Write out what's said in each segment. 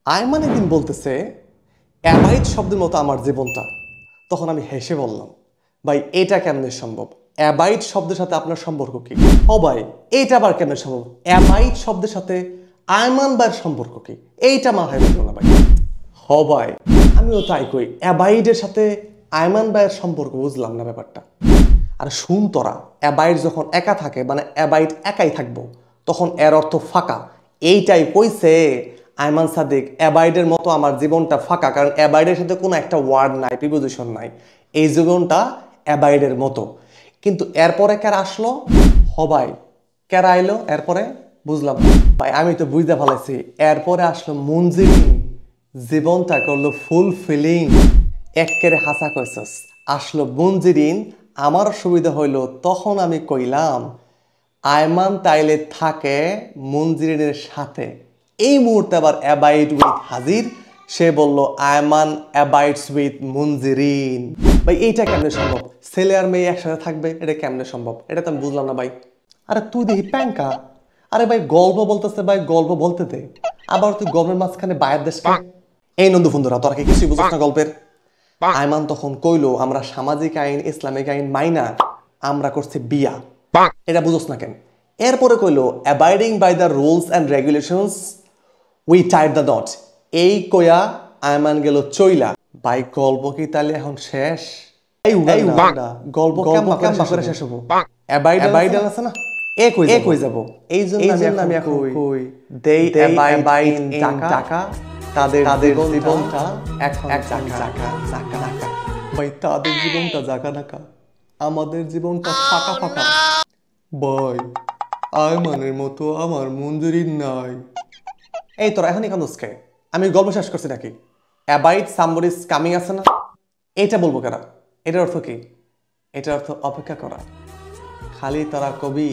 আয়মান একদিন বলতেছে অ্যাবাইড শব্দের মতো আমার জীবনটা। তখন আমি হেসে বললাম, ভাই এটা কেমনে সম্ভব? অ্যাবাইড শব্দের সাথে আপনার সম্পর্ক কি? ও ভাই এইটা আবার কেমনে সম্ভব? অ্যাবাইড শব্দের সাথে আয়মান ভাইয়ের সম্পর্ক কি? এইটা মাথায় ঢুকলো না ভাই। হ ভাই আমিও তাই কই, অ্যাবাইডের সাথে আয়মান ভাইয়ের সম্পর্ক বুঝলাম না ব্যাপারটা। আর শুন তোরা, অ্যাবাইড যখন একা থাকে মানে অ্যাবাইড একাই থাকবো, তখন এর অর্থ ফাঁকা। এইটাই কইছে আয়মান সাদিক, অ্যাবাইডের মতো আমার জীবনটা ফাঁকা, কারণ অ্যাবাইডের সাথে কোনো একটা ওয়ার্ড নাই, প্রিপোজিশন নাই। এই জীবনটা অ্যাবাইডের মতো। কিন্তু এরপরে কারা আসলো? হবাই কারা আইলো এরপরে? বুঝলাম না ভাই, আমি তো বুঝতে পারছি। এরপরে আসলো মঞ্জিরিন, জীবনটা করলো ফুলফিলিং। এক্কেরে হাসা কইছস। আসলো মঞ্জিরিন, আমার সুবিধা হইল তখন আমি কইলাম আয়মান তাইলে থাকে মঞ্জিরিনের সাথে। এই মুহূর্তে আবার অ্যাবাইড উইথ হাজির, সে বলল আয়মান অ্যাবাইডস উইথ মঞ্জিরিন। ভাই এইটা কেমনে সম্ভব? ছেলে আর মেয়ে একসাথে থাকবে, এটা কেমনে সম্ভব? এটা তো আমি বুঝলাম না ভাই। আরে তুই দেখি প্যাঙ্কা। আরে ভাই গল্প বলতেছে ভাই, গল্প বলতে দে। আবার তুই গল্পের মাঝখানে বায়ের দেশকে। এই নন্দু বন্ধুরা, তোরা কি কিছুই বুঝছ না গল্পের? আয়মান তখন কইলো আমরা সামাজিক আইন ইসলামিক আইন মাইনা আমরা করছি বিয়া। এটা বুঝোস না কেন? এরপরে কইলো abiding by the rules and regulations we tied the knot. এই কয়া আয়মান গেল চইলা। ভাই গল্প কি তাহলে এখন শেষ? এই উগান্ডা গল্প কেমন করে শেষ হবো? অ্যাবাইড আছে না, এ কই যাব? এই জন্য আমি এখন কই দে অ্যাবাইড ইন টাকা, তাদের জীবনটা এখন জাকা জাকা। ভাই তাদের জীবনটা জাকা নাকা, আমাদের জীবনটা ফাঁকা ফাঁকা। ভাই আয়মানের মতো আমার মঞ্জুরি নাই। এই তোরা এখনই কান্দুসকে? আমি গল্প শেষ করছি নাকি? অ্যাবাইড সামবডি ইজ কামিং আছে না, এইটা বলবো কেন? এটার অর্থ কি? এটার অর্থ অপেক্ষা করা। খালি তারা কবি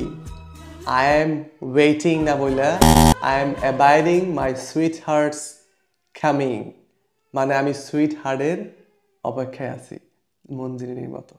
আই এম ওয়েটিং না বইলা I am abiding my sweethearts coming, মানে আমি সুইট হার্টের অপেক্ষায় আছি মঞ্জিরিনীর মতো।